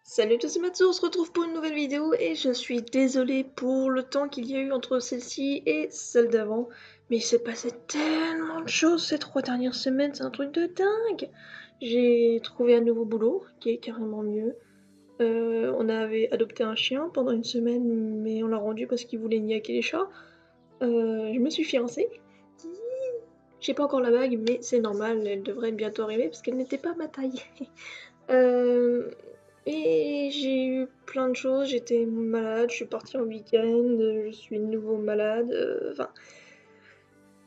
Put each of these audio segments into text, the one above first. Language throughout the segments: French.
Salut à tous, c'est Matsu, on se retrouve pour une nouvelle vidéo et je suis désolée pour le temps qu'il y a eu entre celle-ci et celle d'avant, mais il s'est passé tellement de choses ces 3 dernières semaines, c'est un truc de dingue. J'ai trouvé un nouveau boulot qui est carrément mieux. On avait adopté un chien pendant une semaine, mais on l'a rendu parce qu'il voulait niaquer les chats. Je me suis fiancée. J'ai pas encore la bague, mais c'est normal, elle devrait bientôt arriver parce qu'elle n'était pas à ma taille. Euh, et j'ai eu plein de choses, j'étais malade, je suis partie en week-end, je suis de nouveau malade, enfin,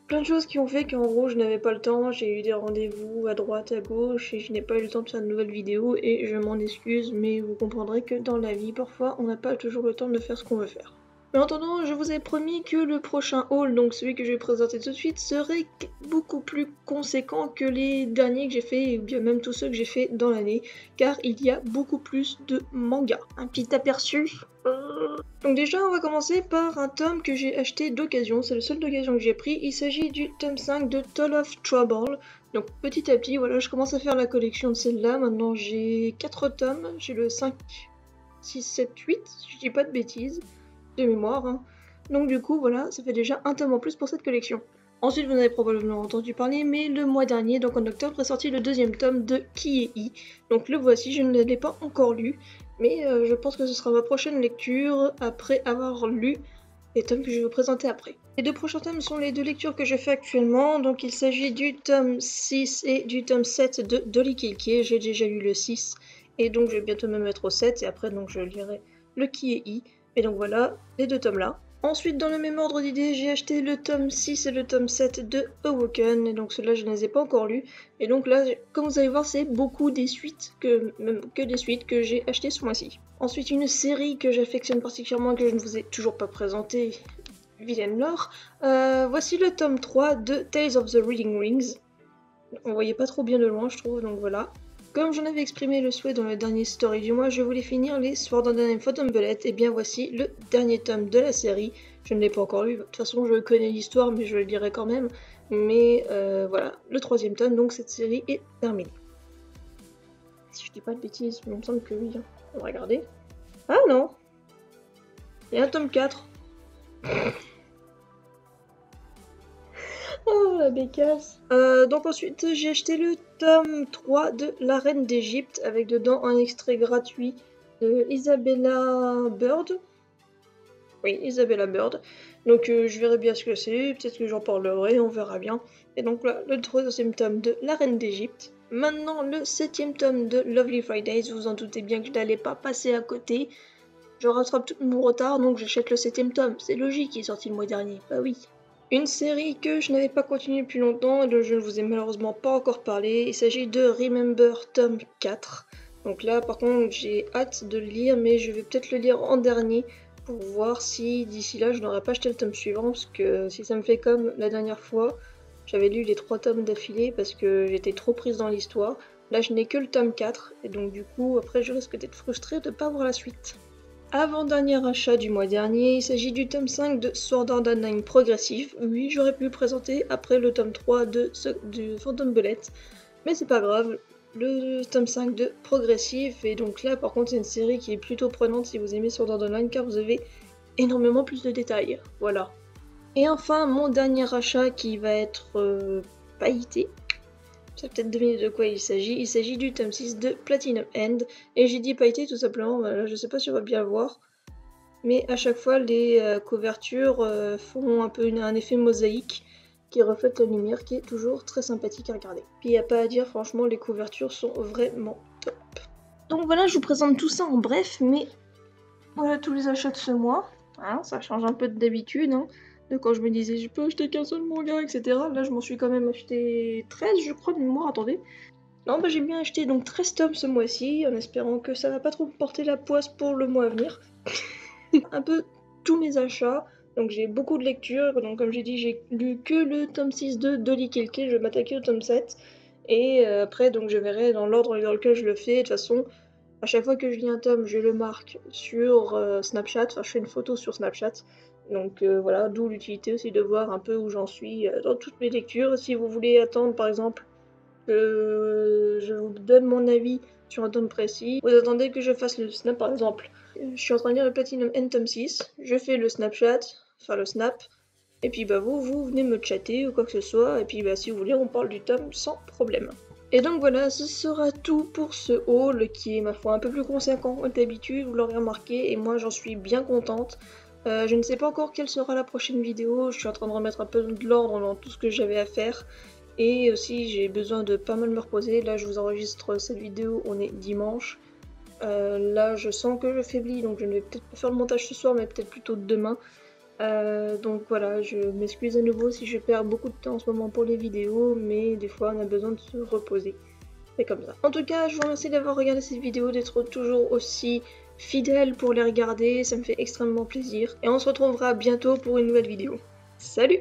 plein de choses qui ont fait qu'en gros je n'avais pas le temps, j'ai eu des rendez-vous à droite, à gauche, et je n'ai pas eu le temps de faire de nouvelles vidéos, et je m'en excuse, mais vous comprendrez que dans la vie, parfois, on n'a pas toujours le temps de faire ce qu'on veut faire. Mais en attendant, je vous ai promis que le prochain haul, donc celui que je vais présenter tout de suite, serait beaucoup plus conséquent que les derniers que j'ai fait, ou bien même tous ceux que j'ai fait dans l'année, car il y a beaucoup plus de mangas. Un petit aperçu. Donc déjà, on va commencer par un tome que j'ai acheté d'occasion, c'est le seul d'occasion que j'ai pris, il s'agit du tome 5 de Toll of Trouble. Donc petit à petit, voilà, je commence à faire la collection de celle-là, maintenant j'ai 4 tomes, j'ai le 5, 6, 7, 8, si je dis pas de bêtises de mémoire, hein. Donc du coup, voilà, ça fait déjà un tome en plus pour cette collection. Ensuite, vous en avez probablement entendu parler, mais le mois dernier, donc en octobre, est sorti le deuxième tome de Kiei. Donc le voici, je ne l'ai pas encore lu, mais je pense que ce sera ma prochaine lecture après avoir lu les tomes que je vais vous présenter après. Les deux prochains tomes sont les deux lectures que je fais actuellement, donc il s'agit du tome 6 et du tome 7 de Dolly Kilkie. J'ai déjà lu le 6, et donc je vais bientôt me mettre au 7, et après donc je lirai le Kiei. Et donc voilà, les deux tomes là. Ensuite, dans le même ordre d'idées, j'ai acheté le tome 6 et le tome 7 de Awoken, et donc ceux-là je ne les ai pas encore lus. Et donc là, comme vous allez voir, c'est beaucoup des suites, même que des suites que j'ai achetées ce mois-ci. Ensuite, une série que j'affectionne particulièrement, que je ne vous ai toujours pas présentée, vilaine lore. Voici le tome 3 de Tales of the Reading Rings. On voyait pas trop bien de loin, je trouve, donc voilà. Comme j'en avais exprimé le souhait dans le dernier story du mois, je voulais finir les Sword Art Online Phantom Bullet, et bien voici le dernier tome de la série. Je ne l'ai pas encore lu, de toute façon je connais l'histoire, mais je le lirai quand même. Mais voilà, le troisième tome, donc cette série est terminée. Si je dis pas de bêtises, il me semble que oui, hein. On va regarder. Ah non, il y a un tome 4. Oh la bécasse. Donc ensuite j'ai acheté le tome 3 de La Reine d'Égypte avec dedans un extrait gratuit de Isabella Bird. Oui, Isabella Bird. Donc je verrai bien ce que c'est, peut-être que j'en parlerai, on verra bien. Et donc là, le troisième tome de La Reine d'Égypte. Maintenant le septième tome de Lovely Fridays, vous en doutez bien que je n'allais pas passer à côté. Je rattrape tout mon retard, donc j'achète le septième tome. C'est logique, il est sorti le mois dernier. Bah oui. Une série que je n'avais pas continuée depuis longtemps et dont je ne vous ai malheureusement pas encore parlé. Il s'agit de Remember tome 4. Donc là, par contre, j'ai hâte de le lire, mais je vais peut-être le lire en dernier pour voir si d'ici là je n'aurais pas acheté le tome suivant. Parce que si ça me fait comme la dernière fois, j'avais lu les 3 tomes d'affilée parce que j'étais trop prise dans l'histoire. Là, je n'ai que le tome 4 et donc du coup, après, je risque d'être frustrée de ne pas voir la suite. Avant-dernier achat du mois dernier, il s'agit du tome 5 de Sword Art Online Progressif. Oui, j'aurais pu le présenter après le tome 3 de Phantom Bullet, mais c'est pas grave, le tome 5 de Progressif, et donc là par contre c'est une série qui est plutôt prenante si vous aimez Sword Art Online car vous avez énormément plus de détails, voilà. Et enfin, mon dernier achat qui va être pailleté. C'est peut-être deviner de quoi il s'agit du tome 6 de Platinum End, et j'ai dit pailleté tout simplement, là, je sais pas si on va bien le voir, mais à chaque fois les couvertures font un peu un effet mosaïque qui reflète la lumière, qui est toujours très sympathique à regarder. Puis y a pas à dire, franchement les couvertures sont vraiment top. Donc voilà, je vous présente tout ça en bref, mais voilà tous les achats de ce mois, hein, ça change un peu d'habitude, hein, de quand je me disais je peux acheter qu'un seul manga, etc. Là je m'en suis quand même acheté 13 je crois de mémoire, attendez. Non, bah j'ai bien acheté donc 13 tomes ce mois-ci, en espérant que ça va pas trop me porter la poisse pour le mois à venir. Un peu tous mes achats, donc j'ai beaucoup de lectures, donc comme j'ai dit, j'ai lu que le tome 6 de Dolly Kilkie, je vais m'attaquer au tome 7, et après, donc je verrai dans l'ordre dans lequel je le fais. De toute façon, à chaque fois que je lis un tome, je le marque sur Snapchat, enfin je fais une photo sur Snapchat, donc voilà, d'où l'utilité aussi de voir un peu où j'en suis dans toutes mes lectures. Si vous voulez attendre par exemple je vous donne mon avis sur un tome précis. Vous attendez que je fasse le snap par exemple. Je suis en train de lire le Platinum End tome 6, je fais le Snapchat, enfin le snap, et puis bah vous venez me chatter ou quoi que ce soit, et puis bah si vous voulez on parle du tome sans problème. Et donc voilà, ce sera tout pour ce haul qui est ma foi un peu plus conséquent que d'habitude, vous l'aurez remarqué, et moi j'en suis bien contente. Je ne sais pas encore quelle sera la prochaine vidéo, je suis en train de remettre un peu de l'ordre dans tout ce que j'avais à faire. Et aussi j'ai besoin de pas mal me reposer, là je vous enregistre cette vidéo, on est dimanche. Là je sens que je faiblis, donc je ne vais peut-être pas faire le montage ce soir, mais peut-être plutôt demain. Donc voilà, je m'excuse à nouveau si je perds beaucoup de temps en ce moment pour les vidéos, mais des fois on a besoin de se reposer. C'est comme ça. En tout cas, je vous remercie d'avoir regardé cette vidéo, d'être toujours aussi fidèle pour les regarder, ça me fait extrêmement plaisir. Et on se retrouvera bientôt pour une nouvelle vidéo. Salut!